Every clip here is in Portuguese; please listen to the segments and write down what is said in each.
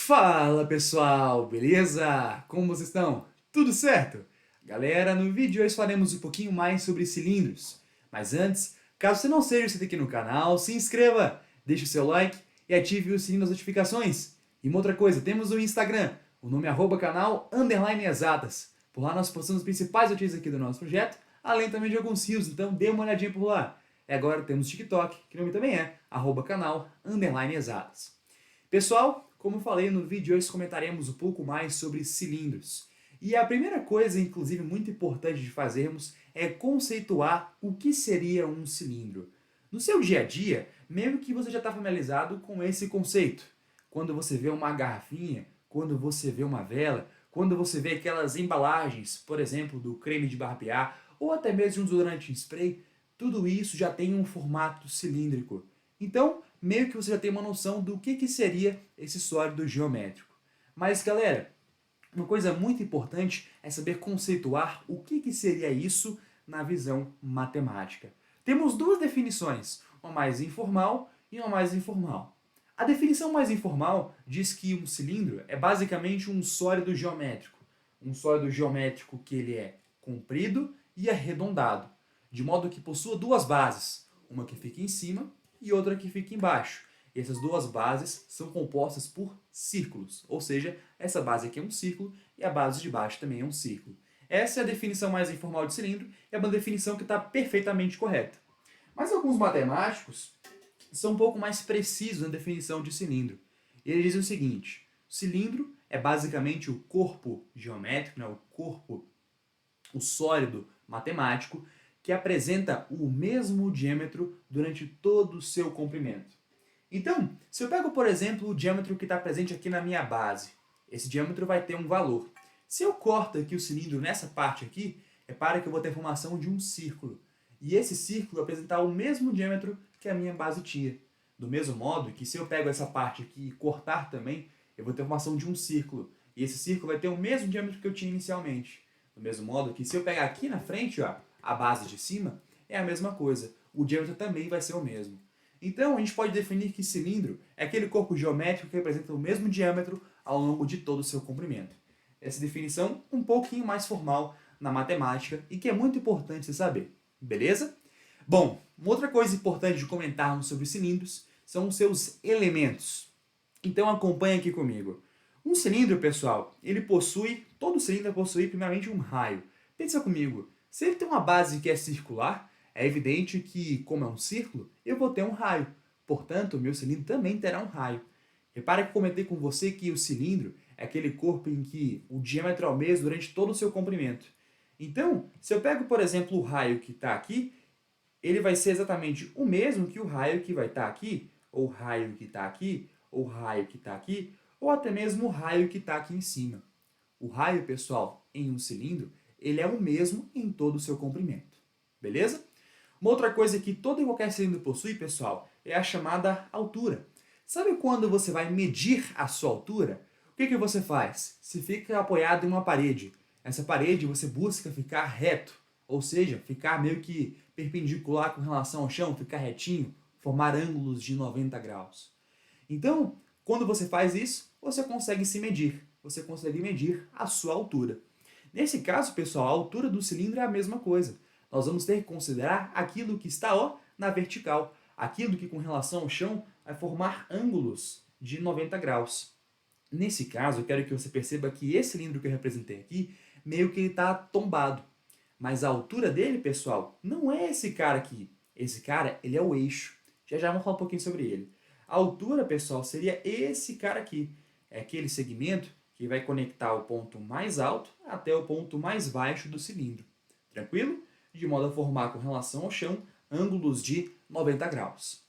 Fala pessoal, beleza? Como vocês estão? Tudo certo? Galera, no vídeo de hoje falaremos um pouquinho mais sobre cilindros. Mas antes, caso você não seja inscrito aqui no canal, se inscreva, deixe o seu like e ative o sininho das notificações. E uma outra coisa, temos o Instagram, o nome é @canal_exatas. Por lá nós postamos as principais notícias aqui do nosso projeto, além também de alguns rios, então dê uma olhadinha por lá. E agora temos o TikTok, que o nome também é @canal_exatas. Pessoal, como eu falei no vídeo, hoje comentaremos um pouco mais sobre cilindros. E a primeira coisa, inclusive muito importante de fazermos, é conceituar o que seria um cilindro. No seu dia a dia, mesmo que você já está familiarizado com esse conceito. Quando você vê uma garrafinha, quando você vê uma vela, quando você vê aquelas embalagens, por exemplo, do creme de barbear, ou até mesmo de um desodorante em spray, tudo isso já tem um formato cilíndrico. Então, meio que você já tem uma noção do que seria esse sólido geométrico. Mas, galera, uma coisa muito importante é saber conceituar o que seria isso na visão matemática. Temos duas definições, uma mais informal e uma mais informal. A definição mais informal diz que um cilindro é basicamente um sólido geométrico. Um sólido geométrico que ele é comprido e arredondado, de modo que possua duas bases, uma que fica em cima e outra que fica embaixo. E essas duas bases são compostas por círculos, ou seja, essa base aqui é um círculo e a base de baixo também é um círculo. Essa é a definição mais informal de cilindro, é uma definição que está perfeitamente correta. Mas alguns matemáticos são um pouco mais precisos na definição de cilindro. Eles dizem o seguinte: cilindro é basicamente o corpo geométrico, o corpo, o sólido matemático, que apresenta o mesmo diâmetro durante todo o seu comprimento. Então, se eu pego, por exemplo, o diâmetro que está presente aqui na minha base, esse diâmetro vai ter um valor. Se eu corto aqui o cilindro nessa parte aqui, repara que eu vou ter a formação de um círculo. E esse círculo vai apresentar o mesmo diâmetro que a minha base tinha. Do mesmo modo que se eu pego essa parte aqui e cortar também, eu vou ter a formação de um círculo. E esse círculo vai ter o mesmo diâmetro que eu tinha inicialmente. Do mesmo modo que se eu pegar aqui na frente, ó, a base de cima, é a mesma coisa. O diâmetro também vai ser o mesmo. Então, a gente pode definir que cilindro é aquele corpo geométrico que representa o mesmo diâmetro ao longo de todo o seu comprimento. Essa definição um pouquinho mais formal na matemática e que é muito importante você saber. Beleza? Bom, uma outra coisa importante de comentarmos sobre cilindros são os seus elementos. Então acompanha aqui comigo. Um cilindro, pessoal, todo cilindro possui primeiramente um raio. Pensa comigo, se ele tem uma base que é circular, é evidente que, como é um círculo, eu vou ter um raio. Portanto, o meu cilindro também terá um raio. Repara que comentei com você que o cilindro é aquele corpo em que o diâmetro é o mesmo durante todo o seu comprimento. Então, se eu pego, por exemplo, o raio que está aqui, ele vai ser exatamente o mesmo que o raio que vai estar aqui, ou o raio que está aqui, ou o raio que está aqui, ou até mesmo o raio que está aqui em cima. O raio, pessoal, em um cilindro, ele é o mesmo em todo o seu comprimento. Beleza? Uma outra coisa que todo e qualquer cilindro possui, pessoal, é a chamada altura. Sabe quando você vai medir a sua altura? O que você faz? Você fica apoiado em uma parede. Essa parede você busca ficar reto, ou seja, ficar meio que perpendicular com relação ao chão, ficar retinho, formar ângulos de 90 graus. Então, quando você faz isso, você consegue se medir. Você consegue medir a sua altura. Nesse caso, pessoal, a altura do cilindro é a mesma coisa. Nós vamos ter que considerar aquilo que está na vertical, aquilo que com relação ao chão vai formar ângulos de 90 graus. Nesse caso, eu quero que você perceba que esse cilindro que eu representei aqui, meio que ele está tombado. Mas a altura dele, pessoal, não é esse cara aqui. Esse cara, ele é o eixo. Já vamos falar um pouquinho sobre ele. A altura, pessoal, seria esse cara aqui. É aquele segmento que vai conectar o ponto mais alto até o ponto mais baixo do cilindro. Tranquilo? De modo a formar com relação ao chão ângulos de 90 graus.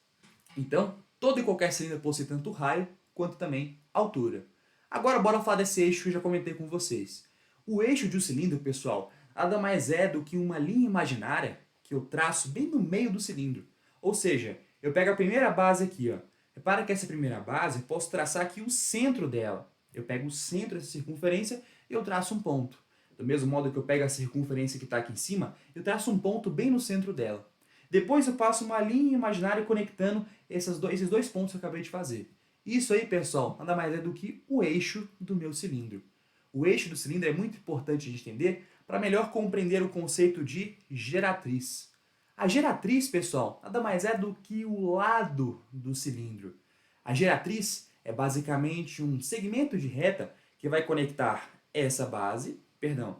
Então, todo e qualquer cilindro possui tanto raio quanto também altura. Agora, bora falar desse eixo que eu já comentei com vocês. O eixo de um cilindro, pessoal, nada mais é do que uma linha imaginária que eu traço bem no meio do cilindro. Ou seja, eu pego a primeira base aqui, ó. Repara que essa primeira base, eu posso traçar aqui o centro dela. Eu pego o centro dessa circunferência e eu traço um ponto. Do mesmo modo que eu pego a circunferência que está aqui em cima, eu traço um ponto bem no centro dela. Depois eu passo uma linha imaginária conectando esses dois pontos que eu acabei de fazer. Isso aí, pessoal, nada mais é do que o eixo do meu cilindro. O eixo do cilindro é muito importante de entender para melhor compreender o conceito de geratriz. A geratriz, pessoal, nada mais é do que o lado do cilindro. A geratriz é basicamente um segmento de reta que vai conectar essa base, perdão,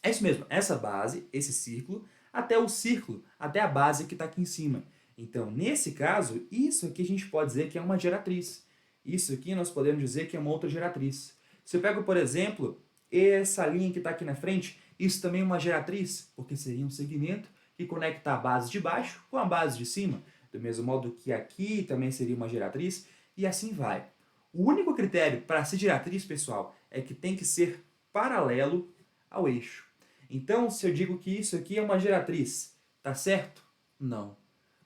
é isso mesmo, essa base, esse círculo, até o círculo, até a base que está aqui em cima. Então, nesse caso, isso aqui a gente pode dizer que é uma geratriz. Isso aqui nós podemos dizer que é uma outra geratriz. Se eu pego, por exemplo, essa linha que está aqui na frente, isso também é uma geratriz, porque seria um segmento que conecta a base de baixo com a base de cima, do mesmo modo que aqui também seria uma geratriz, e assim vai. O único critério para ser geratriz, pessoal, é que tem que ser paralelo ao eixo. Então, se eu digo que isso aqui é uma geratriz, tá certo? Não.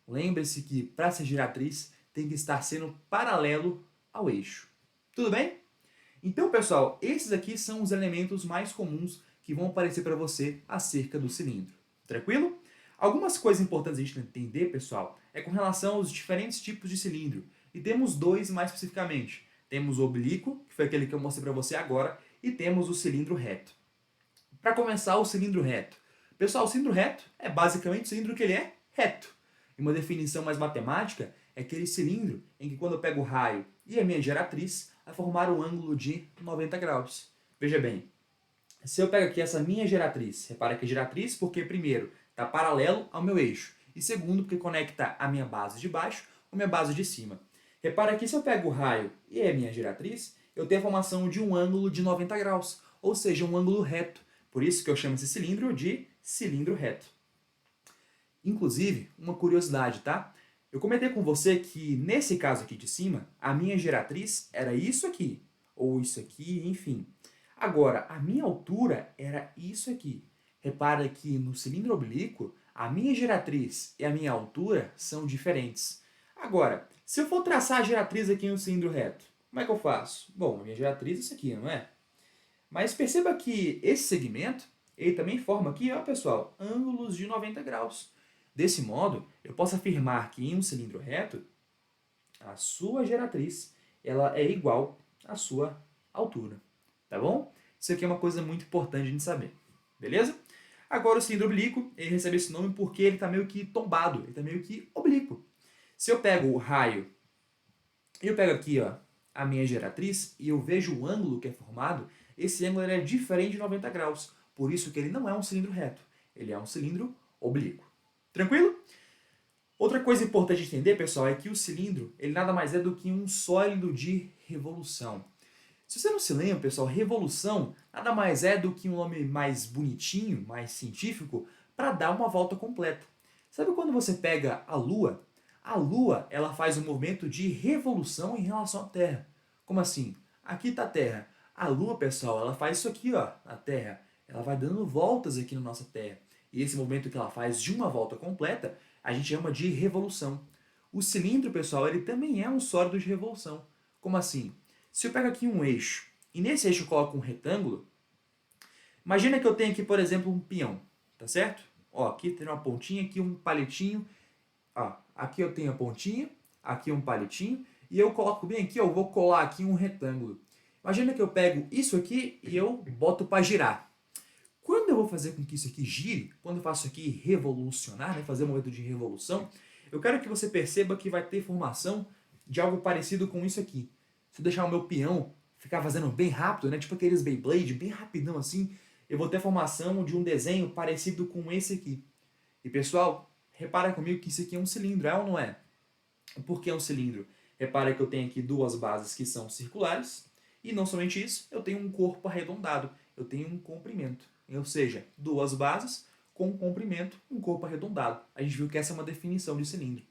Lembre-se que para ser geratriz tem que estar sendo paralelo ao eixo. Tudo bem? Então, pessoal, esses aqui são os elementos mais comuns que vão aparecer para você acerca do cilindro. Tranquilo? Algumas coisas importantes a gente entender, pessoal, é com relação aos diferentes tipos de cilindro. E temos dois mais especificamente. Temos o oblíquo, que foi aquele que eu mostrei para você agora, e temos o cilindro reto. Para começar, o cilindro reto. Pessoal, o cilindro reto é basicamente o cilindro que ele é reto. E uma definição mais matemática é aquele cilindro em que quando eu pego o raio e a minha geratriz, vai formar um ângulo de 90 graus. Veja bem, se eu pego aqui essa minha geratriz, repara que é geratriz porque, primeiro, está paralelo ao meu eixo, e segundo, porque conecta a minha base de baixo com a minha base de cima. Repara que se eu pego o raio e a minha geratriz, eu tenho a formação de um ângulo de 90 graus, ou seja, um ângulo reto. Por isso que eu chamo esse cilindro de cilindro reto. Inclusive, uma curiosidade, tá? Eu comentei com você que, nesse caso aqui de cima, a minha geratriz era isso aqui, ou isso aqui, enfim. Agora, a minha altura era isso aqui. Repara que no cilindro oblíquo, a minha geratriz e a minha altura são diferentes. Agora, se eu for traçar a geratriz aqui no cilindro reto, como é que eu faço? Bom, a minha geratriz é isso aqui, não é? Mas perceba que esse segmento, ele também forma aqui, ó, pessoal, ângulos de 90 graus. Desse modo, eu posso afirmar que em um cilindro reto, a sua geratriz ela é igual à sua altura. Tá bom? Isso aqui é uma coisa muito importante de a gente saber. Beleza? Agora o cilindro oblíquo, ele recebe esse nome porque ele está meio que tombado, ele está meio que oblíquo. Se eu pego o raio, eu pego aqui, ó, a minha geratriz e eu vejo o ângulo que é formado, esse ângulo é diferente de 90 graus. Por isso que ele não é um cilindro reto, ele é um cilindro oblíquo. Tranquilo? Outra coisa importante de entender, pessoal, é que o cilindro ele nada mais é do que um sólido de revolução. Se você não se lembra, pessoal, revolução nada mais é do que um nome mais bonitinho, mais científico, para dar uma volta completa. Sabe quando você pega a Lua? A Lua ela faz um movimento de revolução em relação à Terra. Como assim? Aqui está a Terra. A Lua, pessoal, ela faz isso aqui, ó, na Terra. Ela vai dando voltas aqui na nossa Terra. E esse movimento que ela faz de uma volta completa, a gente chama de revolução. O cilindro, pessoal, ele também é um sólido de revolução. Como assim? Se eu pego aqui um eixo, e nesse eixo eu coloco um retângulo, imagina que eu tenho aqui, por exemplo, um peão, tá certo? Ó, aqui tem uma pontinha, aqui um palitinho. Ó, aqui eu tenho a pontinha, aqui um palitinho, e eu coloco bem aqui, eu vou colar aqui um retângulo. Imagina que eu pego isso aqui e eu boto para girar. Quando eu vou fazer com que isso aqui gire, quando eu faço aqui revolucionar, né, fazer um movimento de revolução, eu quero que você perceba que vai ter formação de algo parecido com isso aqui. Se eu deixar o meu peão ficar fazendo bem rápido, né, tipo aqueles Beyblade, bem rapidão assim, eu vou ter a formação de um desenho parecido com esse aqui. E pessoal, repara comigo que isso aqui é um cilindro, é ou não é? Por que é um cilindro? Repara que eu tenho aqui duas bases que são circulares, e não somente isso, eu tenho um corpo arredondado, eu tenho um comprimento. Ou seja, duas bases com um comprimento, um corpo arredondado. A gente viu que essa é uma definição de cilindro.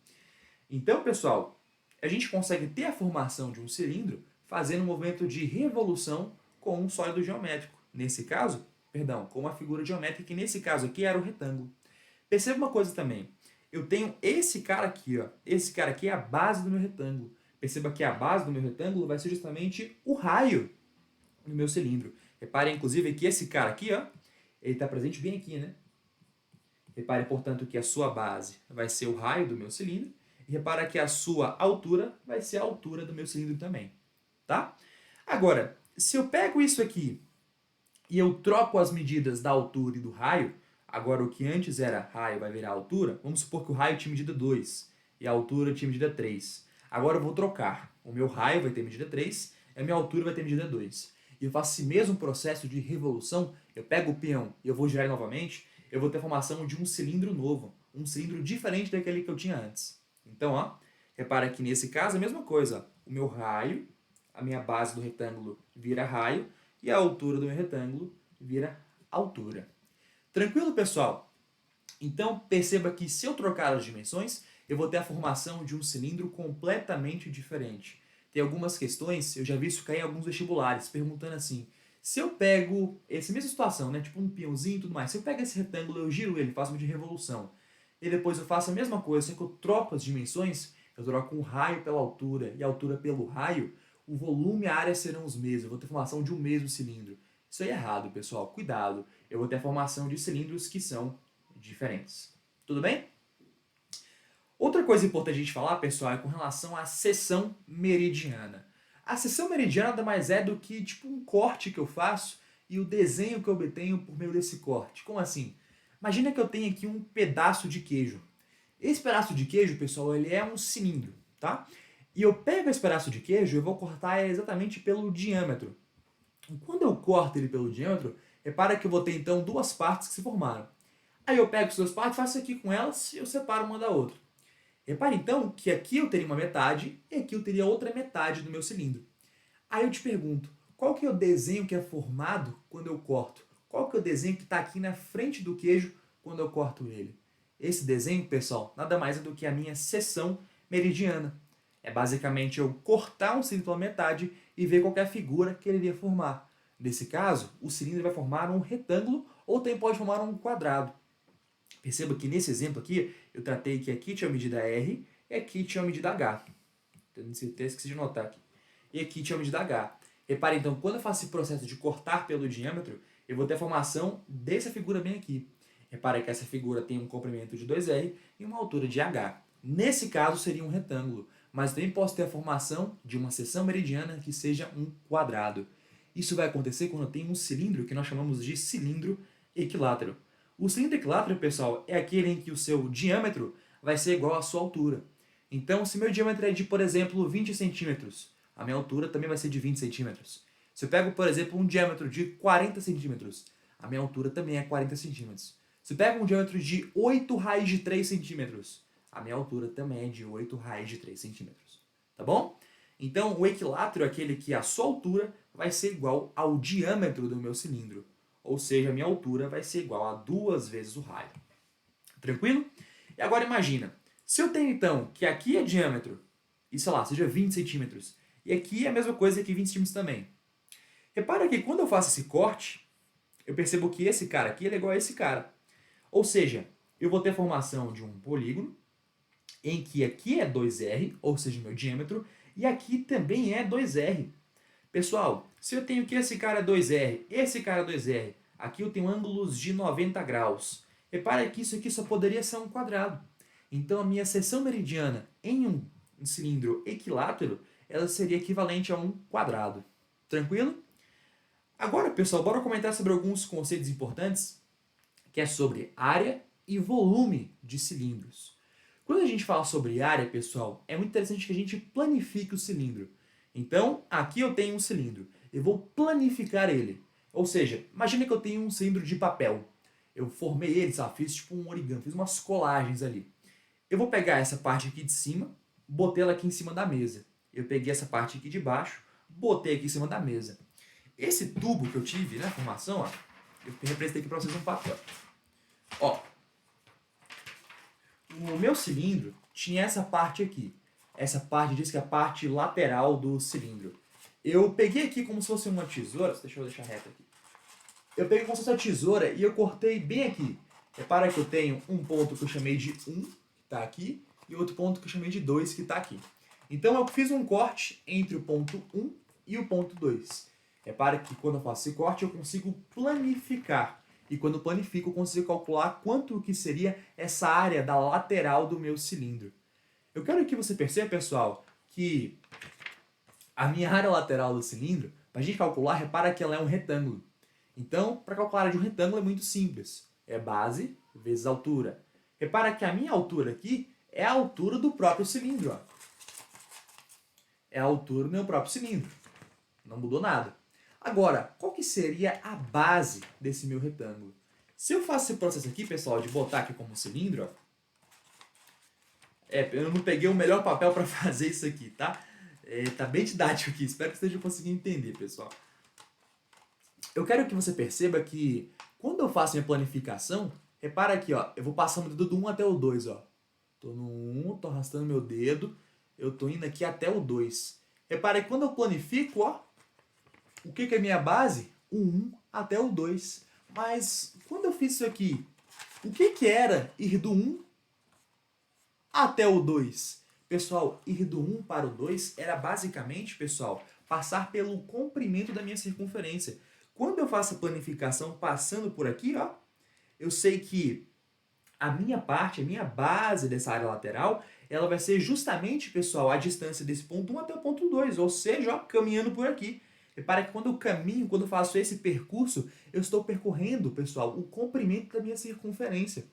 Então, pessoal, a gente consegue ter a formação de um cilindro fazendo um movimento de revolução com um sólido geométrico. Nesse caso, perdão, com uma figura geométrica, que nesse caso aqui era o retângulo. Perceba uma coisa também. Eu tenho esse cara aqui, ó. Esse cara aqui é a base do meu retângulo. Perceba que a base do meu retângulo vai ser justamente o raio do meu cilindro. Reparem, inclusive, que esse cara aqui, ó, ele está presente bem aqui, né? Repare, portanto, que a sua base vai ser o raio do meu cilindro E repara que a sua altura vai ser a altura do meu cilindro também, tá? Agora, se eu pego isso aqui e eu troco as medidas da altura e do raio, agora o que antes era raio vai virar altura, vamos supor que o raio tinha medida 2 e a altura tinha medida 3. Agora eu vou trocar. O meu raio vai ter medida 3 e a minha altura vai ter medida 2. E eu faço esse mesmo processo de revolução, eu pego o peão e eu vou girar ele novamente, eu vou ter a formação de um cilindro novo, um cilindro diferente daquele que eu tinha antes. Então, ó, repara que nesse caso é a mesma coisa. O meu raio, a minha base do retângulo vira raio, e a altura do meu retângulo vira altura. Tranquilo, pessoal? Então, perceba que se eu trocar as dimensões, eu vou ter a formação de um cilindro completamente diferente. Tem algumas questões, eu já vi isso cair em alguns vestibulares, perguntando assim, se eu pego essa mesma situação, né, tipo um peãozinho e tudo mais, se eu pego esse retângulo, eu giro ele, faço uma de revolução, e depois eu faço a mesma coisa, só que eu troco as dimensões, eu troco um raio pela altura e a altura pelo raio, o volume e a área serão os mesmos, eu vou ter formação de um mesmo cilindro. Isso aí é errado, pessoal, cuidado, eu vou ter a formação de cilindros que são diferentes. Tudo bem? Outra coisa importante a gente falar, pessoal, é com relação à seção meridiana. A seção meridiana nada mais é do que tipo um corte que eu faço e o desenho que eu obtenho por meio desse corte. Como assim? Imagina que eu tenho aqui um pedaço de queijo. Esse pedaço de queijo, pessoal, ele é um cilindro, tá? E eu pego esse pedaço de queijo e eu vou cortar exatamente pelo diâmetro. E quando eu corto ele pelo diâmetro, repara que eu vou ter então duas partes que se formaram. Aí eu pego as duas partes, faço aqui com elas e eu separo uma da outra. Repare então que aqui eu teria uma metade e aqui eu teria outra metade do meu cilindro. Aí eu te pergunto, qual que é o desenho que é formado quando eu corto? Qual que é o desenho que está aqui na frente do queijo quando eu corto ele? Esse desenho, pessoal, nada mais é do que a minha seção meridiana. É basicamente eu cortar um cilindro pela metade e ver qual é a figura que ele iria formar. Nesse caso, o cilindro vai formar um retângulo ou também pode formar um quadrado. Perceba que nesse exemplo aqui, eu tratei que aqui tinha a medida R e aqui tinha a medida H. Até esqueci de anotar aqui. E aqui tinha a medida H. Repare então, quando eu faço esse processo de cortar pelo diâmetro, eu vou ter a formação dessa figura bem aqui. Repare que essa figura tem um comprimento de 2R e uma altura de H. Nesse caso seria um retângulo, mas também posso ter a formação de uma seção meridiana que seja um quadrado. Isso vai acontecer quando eu tenho um cilindro que nós chamamos de cilindro equilátero. O cilindro equilátero, pessoal, é aquele em que o seu diâmetro vai ser igual à sua altura. Então, se meu diâmetro é de, por exemplo, 20 centímetros, a minha altura também vai ser de 20 centímetros. Se eu pego, por exemplo, um diâmetro de 40 centímetros, a minha altura também é 40 centímetros. Se eu pego um diâmetro de 8 raiz de 3 centímetros, a minha altura também é de 8 raiz de 3 centímetros. Tá bom? Então, o equilátero é aquele que a sua altura vai ser igual ao diâmetro do meu cilindro. Ou seja, a minha altura vai ser igual a 2 vezes o raio. Tranquilo? E agora imagina, se eu tenho então que aqui é diâmetro, e sei lá, seja 20 centímetros, e aqui é a mesma coisa que 20 centímetros também. Repara que quando eu faço esse corte, eu percebo que esse cara aqui é igual a esse cara. Ou seja, eu vou ter a formação de um polígono, em que aqui é 2R, ou seja, meu diâmetro, e aqui também é 2R. Pessoal, se eu tenho que esse cara é 2R, esse cara é 2R, aqui eu tenho ângulos de 90 graus. Repara que isso aqui só poderia ser um quadrado. Então a minha seção meridiana em um cilindro equilátero, ela seria equivalente a um quadrado. Tranquilo? Agora, pessoal, bora comentar sobre alguns conceitos importantes, que é sobre área e volume de cilindros. Quando a gente fala sobre área, pessoal, é muito interessante que a gente planifique o cilindro. Então, aqui eu tenho um cilindro. Eu vou planificar ele. Ou seja, imagine que eu tenho um cilindro de papel. Eu formei ele, sabe? Fiz tipo um origami, fiz umas colagens ali. Eu vou pegar essa parte aqui de cima, botei ela aqui em cima da mesa. Eu peguei essa parte aqui de baixo, botei aqui em cima da mesa. Esse tubo que eu tive, né, formação, ó, eu representei aqui para vocês um papel. Ó, o meu cilindro tinha essa parte aqui. Essa parte diz que é a parte lateral do cilindro. Eu peguei aqui como se fosse uma tesoura, deixa eu deixar reto aqui. Eu peguei como se fosse uma tesoura e eu cortei bem aqui. Repara que eu tenho um ponto que eu chamei de 1, que está aqui, e outro ponto que eu chamei de 2, que está aqui. Então eu fiz um corte entre o ponto 1 e o ponto 2. Repara que quando eu faço esse corte eu consigo planificar. E quando eu planifico eu consigo calcular quanto que seria essa área da lateral do meu cilindro. Eu quero que você perceba, pessoal, que a minha área lateral do cilindro, para a gente calcular, repara que ela é um retângulo. Então, para calcular a área de um retângulo é muito simples. É base vezes altura. Repara que a minha altura aqui é a altura do próprio cilindro. Ó. É a altura do meu próprio cilindro. Não mudou nada. Agora, qual que seria a base desse meu retângulo? Se eu faço esse processo aqui, pessoal, de botar aqui como cilindro, ó, eu não peguei o melhor papel para fazer isso aqui, tá? Tá bem didático aqui, espero que esteja conseguindo entender, pessoal. Eu quero que você perceba que quando eu faço minha planificação, repara aqui, ó, eu vou passando o dedo do 1 até o 2, ó. Tô no 1, tô arrastando meu dedo, eu tô indo aqui até o 2. Repara que quando eu planifico, ó, o que é minha base? O 1 até o 2. Mas quando eu fiz isso aqui, o que era ir do 1 até o 2? Pessoal, ir do 1 para o 2 era basicamente, pessoal, passar pelo comprimento da minha circunferência. Quando eu faço a planificação passando por aqui, ó, eu sei que a minha parte, a minha base dessa área lateral, ela vai ser justamente, pessoal, a distância desse ponto 1 até o ponto 2, ou seja, ó, caminhando por aqui. Repara que quando eu caminho, quando eu faço esse percurso, eu estou percorrendo, pessoal, o comprimento da minha circunferência.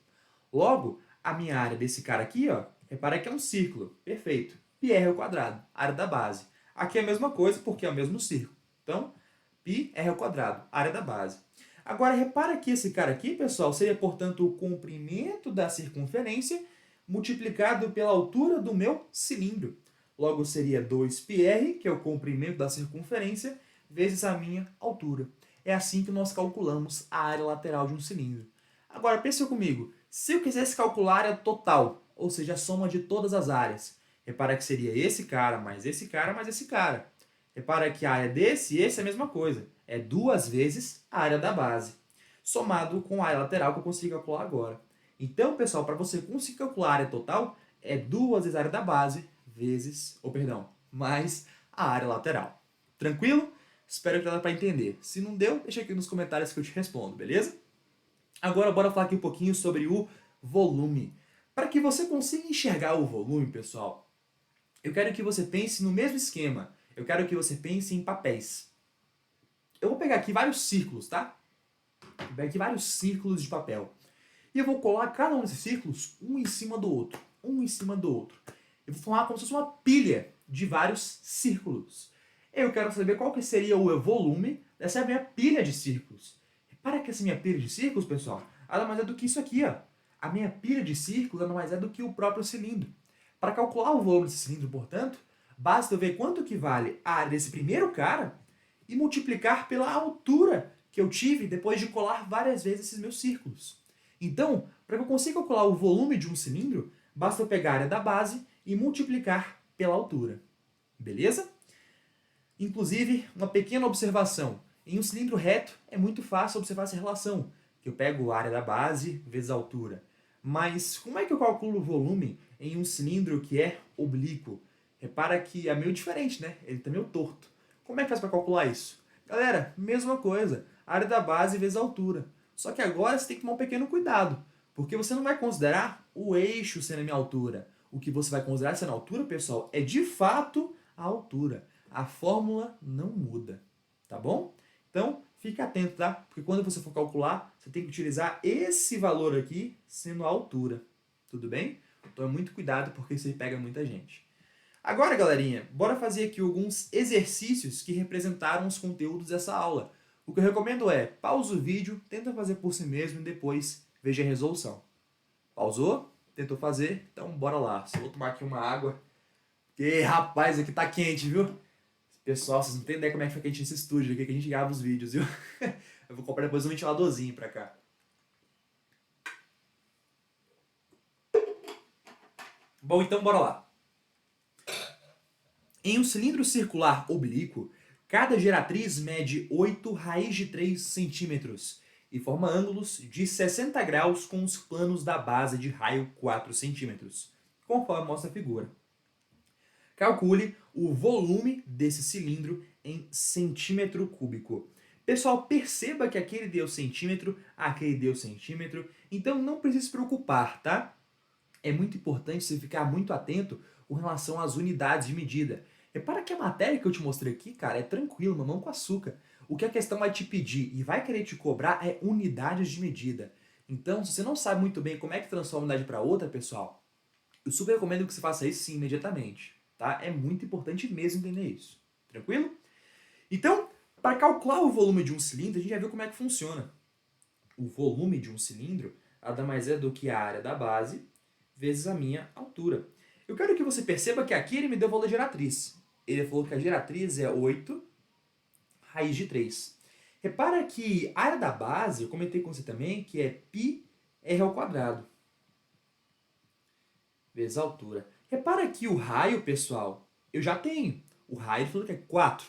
Logo, a minha área desse cara aqui, ó, repara que é um círculo. Perfeito. Πr ao quadrado, área da base. Aqui é a mesma coisa porque é o mesmo círculo. Então, πr ao quadrado, área da base. Agora, repara que esse cara aqui, pessoal, seria, portanto, o comprimento da circunferência multiplicado pela altura do meu cilindro. Logo, seria 2πr, que é o comprimento da circunferência, vezes a minha altura. É assim que nós calculamos a área lateral de um cilindro. Agora, pensa comigo. Se eu quisesse calcular a área total, ou seja, a soma de todas as áreas, repara que seria esse cara, mais esse cara, mais esse cara. Repara que a área desse e esse é a mesma coisa. É 2 vezes a área da base, somado com a área lateral que eu consigo calcular agora. Então, pessoal, para você conseguir calcular a área total, é 2 vezes a área da base, vezes, mais a área lateral. Tranquilo? Espero que dê para entender. Se não deu, deixa aqui nos comentários que eu te respondo, beleza? Agora, bora falar aqui um pouquinho sobre o volume. Para que você consiga enxergar o volume, pessoal, eu quero que você pense no mesmo esquema. Eu quero que você pense em papéis. Eu vou pegar aqui vários círculos, tá? Vou pegar aqui vários círculos de papel. E eu vou colar cada um desses círculos um em cima do outro. Um em cima do outro. Eu vou formar como se fosse uma pilha de vários círculos. Eu quero saber qual que seria o volume dessa minha pilha de círculos. Repara que essa minha pilha de círculos, pessoal, nada mais é do que isso aqui, ó. A minha pilha de círculos nada mais é do que o próprio cilindro. Para calcular o volume desse cilindro, portanto, basta eu ver quanto que vale a área desse primeiro cara e multiplicar pela altura que eu tive depois de colar várias vezes esses meus círculos. Então, para que eu consiga calcular o volume de um cilindro, basta eu pegar a área da base e multiplicar pela altura. Beleza? Inclusive, uma pequena observação. Em um cilindro reto, é muito fácil observar essa relação, que eu pego a área da base vezes a altura. Mas como é que eu calculo o volume em um cilindro que é oblíquo? Repara que é meio diferente, né? Ele está meio torto. Como é que faz para calcular isso? Galera, mesma coisa. Área da base vezes a altura. Só que agora você tem que tomar um pequeno cuidado, porque você não vai considerar o eixo sendo a minha altura. O que você vai considerar sendo a altura, pessoal, é de fato a altura. A fórmula não muda, tá bom? Então, fique atento, tá? Porque quando você for calcular, você tem que utilizar esse valor aqui sendo a altura. Tudo bem? Tome muito cuidado porque isso aí pega muita gente. Agora, galerinha, bora fazer aqui alguns exercícios que representaram os conteúdos dessa aula. O que eu recomendo é, pausa o vídeo, tenta fazer por si mesmo e depois veja a resolução. Pausou? Tentou fazer? Então bora lá. Só vou tomar aqui uma água. Porque, rapaz, aqui tá quente, viu? Pessoal, vocês não têm ideia como é que fica quente nesse estúdio aqui que a gente grava os vídeos, viu? Eu vou comprar depois um ventiladorzinho pra cá. Bom, então bora lá. Em um cilindro circular oblíquo, cada geratriz mede 8 raiz de 3 centímetros e forma ângulos de 60 graus com os planos da base de raio 4 centímetros, conforme mostra a figura. Calcule o volume desse cilindro em centímetro cúbico. Pessoal, perceba que aquele deu centímetro, aquele deu centímetro, então não precisa se preocupar, tá? é muito importante você ficar muito atento com relação às unidades de medida. Repara que a matéria que eu te mostrei aqui, cara, é tranquilo, mamão com açúcar. O que a questão vai te pedir e vai querer te cobrar é unidades de medida. Então, se você não sabe muito bem como é que transforma uma unidade para outra, pessoal, eu super recomendo que você faça isso sim imediatamente, tá? É muito importante mesmo entender isso. Tranquilo? Então, para calcular o volume de um cilindro, a gente já viu como é que funciona. O volume de um cilindro nada mais é do que a área da base vezes a minha altura. Eu quero que você perceba que aqui ele me deu o valor da geratriz. Ele falou que a geratriz é 8 raiz de 3. Repara que a área da base, eu comentei com você também, que é πr ao quadrado vezes a altura. Repara que o raio, pessoal, eu já tenho. O raio falou que é 4.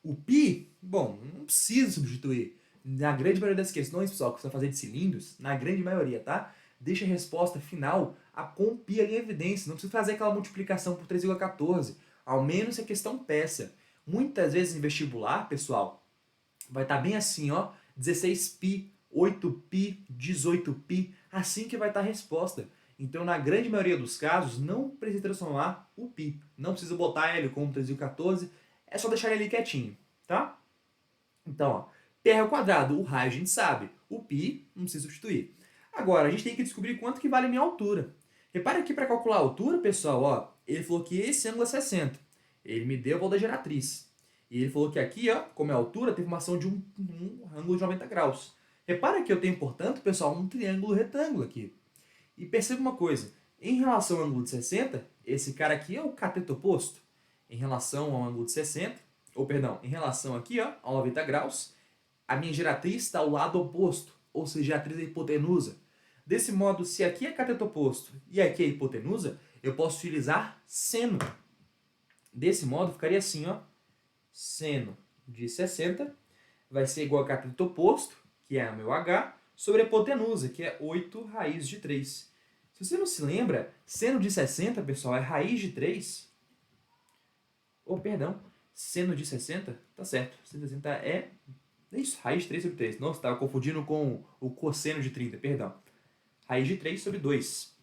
O π, bom, não precisa substituir. Na grande maioria das questões, pessoal, que você vai fazer de cilindros, na grande maioria, tá? Deixa a resposta final com π ali em evidência. Não precisa fazer aquela multiplicação por 3,14. Ao menos se a questão peça. Muitas vezes em vestibular, pessoal, vai estar bem assim, ó, 16π, 8π, 18π, assim que vai estar a resposta. Então, na grande maioria dos casos, não precisa transformar o π. Não precisa botar ele como 3,14, é só deixar ele ali quietinho, tá? Então, ó, πr ao quadrado, o raio a gente sabe, o π não precisa substituir. Agora, a gente tem que descobrir quanto que vale a minha altura. Repare aqui para calcular a altura, pessoal, ó, ele falou que esse ângulo é 60. Ele me deu o valor da geratriz. E ele falou que aqui, ó, como é a altura, tem formação de um ângulo de 90 graus. Repara que eu tenho, portanto, pessoal, um triângulo retângulo aqui. E perceba uma coisa, em relação ao ângulo de 60, esse cara aqui é o cateto oposto. Em relação ao ângulo de 60, ou perdão, em relação aqui, ó, ao 90 graus, a minha geratriz está ao lado oposto, ou seja, a geratriz é hipotenusa. Desse modo, se aqui é cateto oposto e aqui é hipotenusa, eu posso utilizar seno. Desse modo, ficaria assim, ó, seno de 60 vai ser igual a cateto oposto, que é o meu h, sobre a hipotenusa, que é 8 raiz de 3. Se você não se lembra, seno de 60, pessoal, é raiz de 3. Oh, perdão, seno de 60, tá certo, seno de 60 é isso, raiz de 3 sobre 3. Nossa, estava confundindo com o cosseno de 30, perdão. Raiz de 3 sobre 2.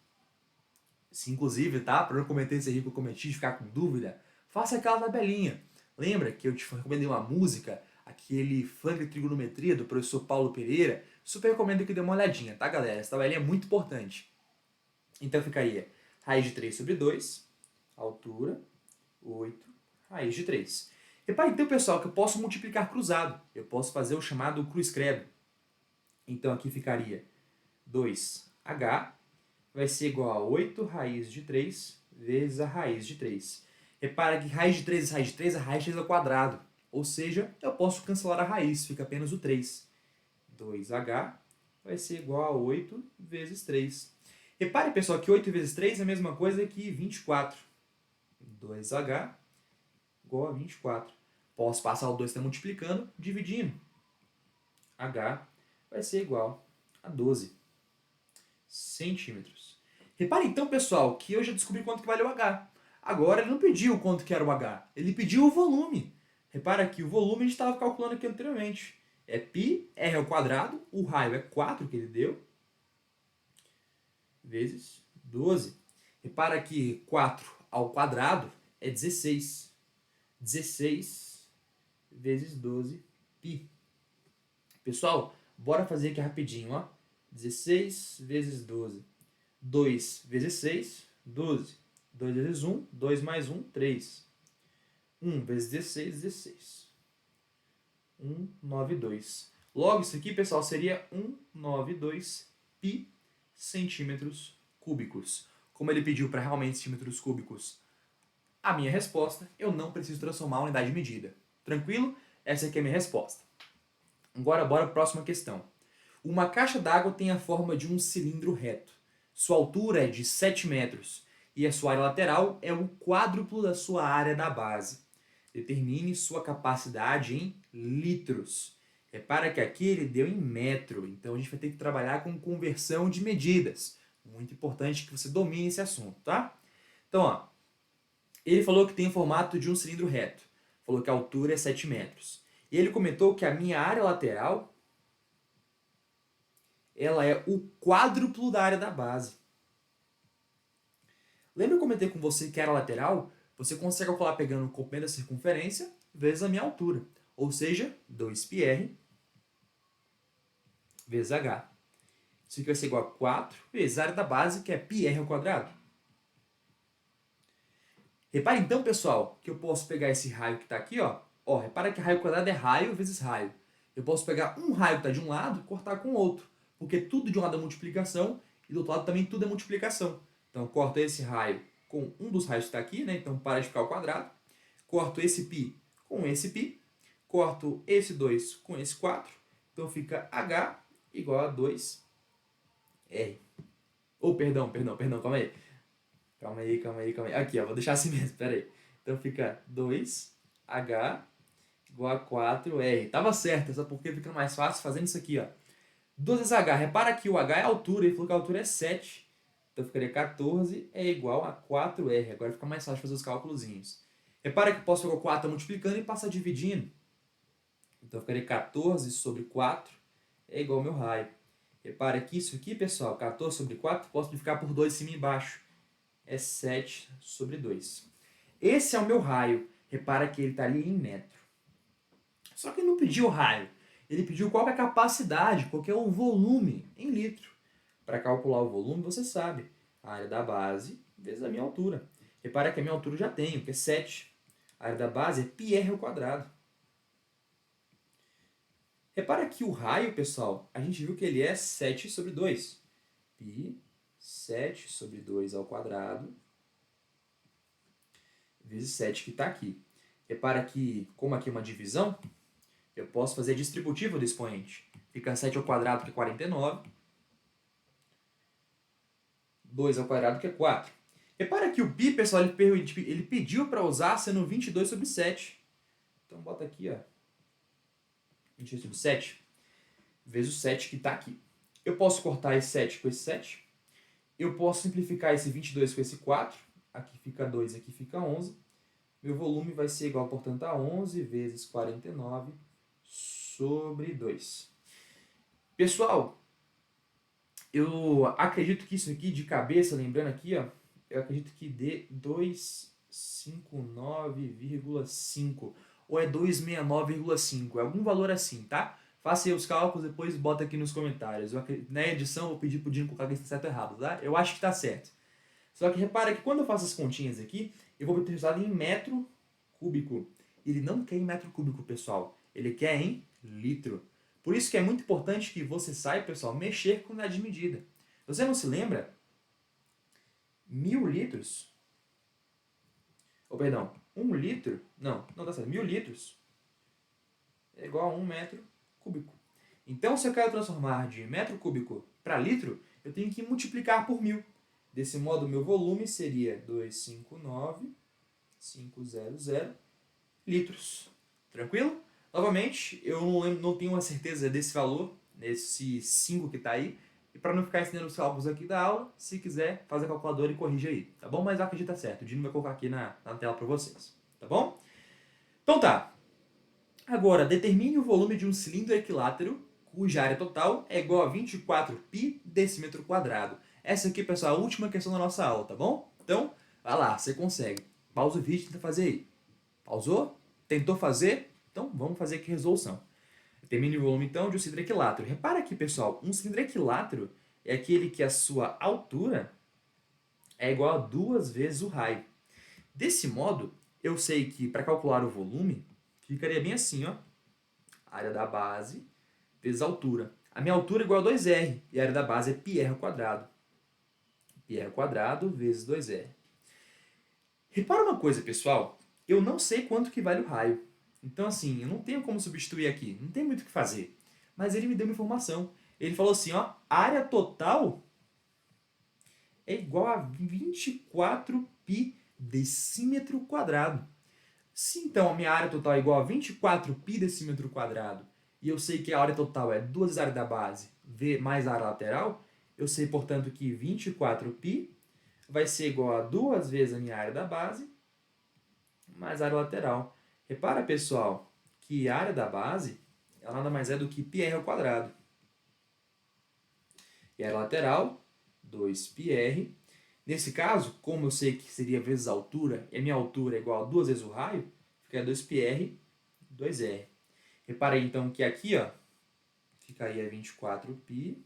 Se inclusive, tá, para não cometer esse erro que eu cometi de ficar com dúvida, faça aquela tabelinha. Lembra que eu te recomendei uma música, aquele funk de trigonometria do professor Paulo Pereira? Super recomendo que dê uma olhadinha, tá, galera? Essa tabelinha é muito importante. Então ficaria raiz de 3 sobre 2, altura, 8, raiz de 3. Repare então, pessoal, que eu posso multiplicar cruzado. Eu posso fazer o chamado cruz-credo. Então aqui ficaria 2h vai ser igual a 8 raiz de 3 vezes a raiz de 3. Repara que raiz de 3 vezes raiz de 3 é raiz de 3 ao quadrado. Ou seja, eu posso cancelar a raiz, fica apenas o 3. 2h vai ser igual a 8 vezes 3. Repare, pessoal, que 8 vezes 3 é a mesma coisa que 24. 2h igual a 24. Posso passar o 2 está multiplicando, dividindo. H vai ser igual a 12 centímetros. Repare então, pessoal, que eu já descobri quanto que vale o H. Agora ele não pediu quanto que era o H, ele pediu o volume. Repara que o volume a gente estava calculando aqui anteriormente. É πr ao quadrado, o raio é 4 que ele deu, vezes 12. Repara que 4 ao quadrado é 16. 16 vezes 12 π. Pessoal, bora fazer aqui rapidinho, ó. 16 vezes 12. 2 vezes 6, 12. 2 vezes 1, 2 mais 1, 3. 1 vezes 16, 16. 192. Logo, isso aqui, pessoal, seria 192 π centímetros cúbicos. Como ele pediu para realmente centímetros cúbicos, a minha resposta, eu não preciso transformar a unidade de medida. Tranquilo? Essa aqui é a minha resposta. Agora, bora para a próxima questão. Uma caixa d'água tem a forma de um cilindro reto. Sua altura é de 7 metros e a sua área lateral é o quádruplo da sua área da base. Determine sua capacidade em litros. Repara que aqui ele deu em metro, então a gente vai ter que trabalhar com conversão de medidas. Muito importante que você domine esse assunto, tá? Então, ó, ele falou que tem o formato de um cilindro reto. Falou que a altura é 7 metros. E ele comentou que a minha área lateral ela é o quádruplo da área da base. Lembra que eu comentei com você que era lateral? Você consegue calcular pegando o comprimento da circunferência vezes a minha altura. Ou seja, 2πr vezes h. Isso aqui vai ser igual a 4 vezes a área da base, que é πr ao quadrado. Repare então, pessoal, que eu posso pegar esse raio que está aqui, ó. Repara que raio quadrado é raio vezes raio. Eu posso pegar um raio que está de um lado e cortar com o outro, porque tudo de um lado é multiplicação e do outro lado também tudo é multiplicação. Então, eu corto esse raio com um dos raios que está aqui, né? Então, para de ficar ao quadrado. Corto esse π com esse π. Corto esse 2 com esse 4. Então, fica h igual a 2r. Perdão, calma aí. Calma aí. Aqui, ó, vou deixar assim mesmo, pera aí. Então fica 2h igual a 4r. Tava certo, só porque fica mais fácil fazendo isso aqui, ó. 2 vezes h. Repara que o h é a altura, ele falou que a altura é 7. Então ficaria 14 é igual a 4r. Agora fica mais fácil fazer os cálculozinhos. Repara que eu posso pegar o 4 multiplicando e passar dividindo. Então ficaria 14 sobre 4 é igual ao meu raio. Repara que isso aqui, pessoal, 14 sobre 4, posso multiplicar por 2 em cima e embaixo. É 7 sobre 2. Esse é o meu raio. Repara que ele está ali em metro. Só que ele não pediu o raio. Ele pediu qual é a capacidade, qual é o volume em litro. Para calcular o volume, você sabe. A área da base vezes a minha altura. Repara que a minha altura eu já tenho, que é 7. A área da base é πr ao quadrado. Repara que o raio, pessoal, a gente viu que ele é 7 sobre 2. Π 7 sobre 2 ao quadrado vezes 7 que está aqui. Repara que, como aqui é uma divisão, eu posso fazer a distributiva do expoente. Fica 7 ao quadrado, que é 49. 2 ao quadrado, que é 4. Repara que o π, pessoal, ele pediu para usar sendo 22 sobre 7. Então, bota aqui, ó, 22 sobre 7, vezes o 7 que está aqui. Eu posso cortar esse 7 com esse 7. Eu posso simplificar esse 22 com esse 4. Aqui fica 2, aqui fica 11. Meu volume vai ser igual, portanto, a 11 vezes 49 sobre 2. Pessoal, eu acredito que isso aqui de cabeça, lembrando aqui, ó, eu acredito que dê 259,5 ou é 269,5, é algum valor assim, tá? Faça aí os cálculos, depois bota aqui nos comentários. Na edição eu vou pedir pro Dino colocar se está certo ou errado, tá? Eu acho que está certo. Só que repara que quando eu faço as continhas aqui, eu vou obter o resultado em metro cúbico. Ele não quer em metro cúbico, pessoal. Ele quer em litro. Por isso que é muito importante que você saiba, pessoal, mexer com unidade de medida. Você não se lembra? 1.000 litros... perdão, 1 litro... Não tá certo. 1.000 litros é igual a 1 metro cúbico. Então, se eu quero transformar de metro cúbico para litro, eu tenho que multiplicar por 1.000. Desse modo, o meu volume seria 259.500 litros. Tranquilo? Novamente, eu não tenho uma certeza desse valor, desse 5 que está aí. E para não ficar ensinando os cálculos aqui da aula, se quiser, faz a calculadora e corrige aí. Tá bom? Mas eu acredito que tá certo. O Dino vai colocar aqui na tela para vocês. Tá bom? Então tá. Agora, determine o volume de um cilindro equilátero cuja área total é igual a 24π decímetro quadrado. Essa aqui, pessoal, é a última questão da nossa aula, tá bom? Então, vai lá, você consegue. Pausa o vídeo e tenta fazer aí. Pausou? Tentou fazer? Então, vamos fazer aqui a resolução. Determine o volume, então, de um cilindro equilátero. Repara aqui, pessoal, um cilindro equilátero é aquele que a sua altura é igual a 2 vezes o raio. Desse modo, eu sei que, para calcular o volume, ficaria bem assim, ó. Área da base vezes a altura. A minha altura é igual a 2r, e a área da base é πr ao quadrado. πr ao quadrado vezes 2r. Repara uma coisa, pessoal. Eu não sei quanto que vale o raio. Então, assim, eu não tenho como substituir aqui. Não tem muito o que fazer. Mas ele me deu uma informação. Ele falou assim, ó, a área total é igual a 24π decímetro quadrado. Se então a minha área total é igual a 24π decímetro quadrado e eu sei que a área total é 2 vezes a área da base mais a área lateral, eu sei, portanto, que 24π vai ser igual a 2 vezes a minha área da base mais a área lateral. Repara, pessoal, que a área da base ela nada mais é do que πr ao quadrado. E a área lateral, 2πr Nesse caso, como eu sei que seria vezes a altura, e a minha altura é igual a 2 vezes o raio, ficaria 2πr, 2r. Reparei então que aqui, ó, ficaria 24π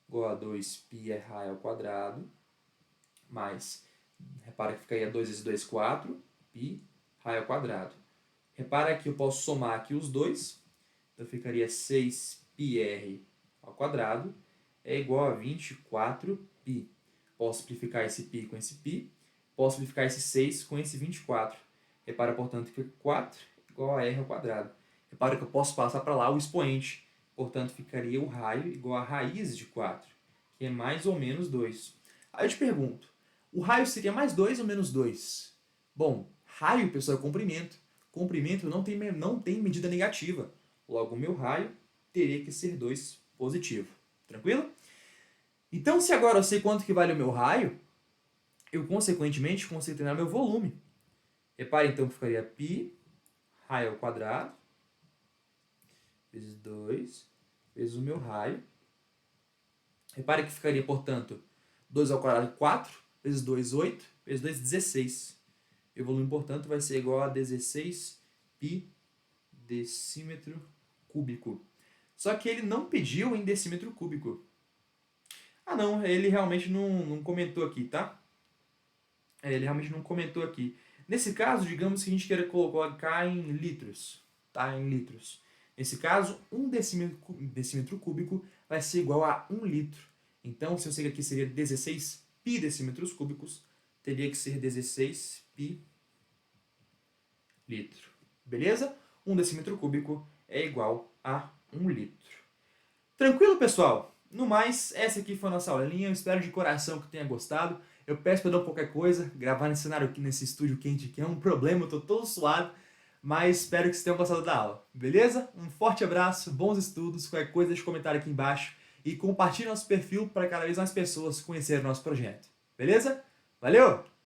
igual a 2πr raio ao quadrado, mais, repara que ficaria 2 vezes 2, 4, π raio ao quadrado. Repara que eu posso somar aqui os dois, então ficaria 6πr ao quadrado é igual a 24π. Posso simplificar esse π com esse π, posso simplificar esse 6 com esse 24. Repara, portanto, que 4 igual a r ao quadrado. Repara que eu posso passar para lá o expoente, portanto, ficaria o raio igual a raiz de 4, que é mais ou menos 2. Aí eu te pergunto, o raio seria mais 2 ou menos 2? Bom, raio, pessoal, é comprimento. Comprimento não tem medida negativa. Logo, o meu raio teria que ser 2 positivo. Tranquilo? Então, se agora eu sei quanto que vale o meu raio, eu, consequentemente, consigo determinar meu volume. Repare, então, que ficaria π raio ao quadrado vezes 2 vezes o meu raio. Repare que ficaria, portanto, 2 ao quadrado, 4, vezes 2, 8, vezes 2, 16. E o volume, portanto, vai ser igual a 16π decímetro cúbico. Só que ele não pediu em decímetro cúbico. Ah, não, ele realmente não comentou aqui, tá? Ele realmente não comentou aqui. Nesse caso, digamos que a gente queira colocar em litros, tá? Em litros. Nesse caso, 1 decímetro cúbico vai ser igual a 1 litro. Então, se eu sei que aqui seria 16π decímetros cúbicos, teria que ser 16π litro. Beleza? 1 decímetro cúbico é igual a 1 litro. Tranquilo, pessoal? No mais, essa aqui foi a nossa aulinha. Eu espero de coração que tenha gostado. Eu peço perdão por qualquer coisa. Gravar nesse cenário aqui, nesse estúdio quente aqui, é um problema. Eu tô todo suado. Mas espero que vocês tenham gostado da aula. Beleza? Um forte abraço, bons estudos. Qualquer coisa, deixa um comentário aqui embaixo. E compartilhe nosso perfil para cada vez mais pessoas conhecerem o nosso projeto. Beleza? Valeu!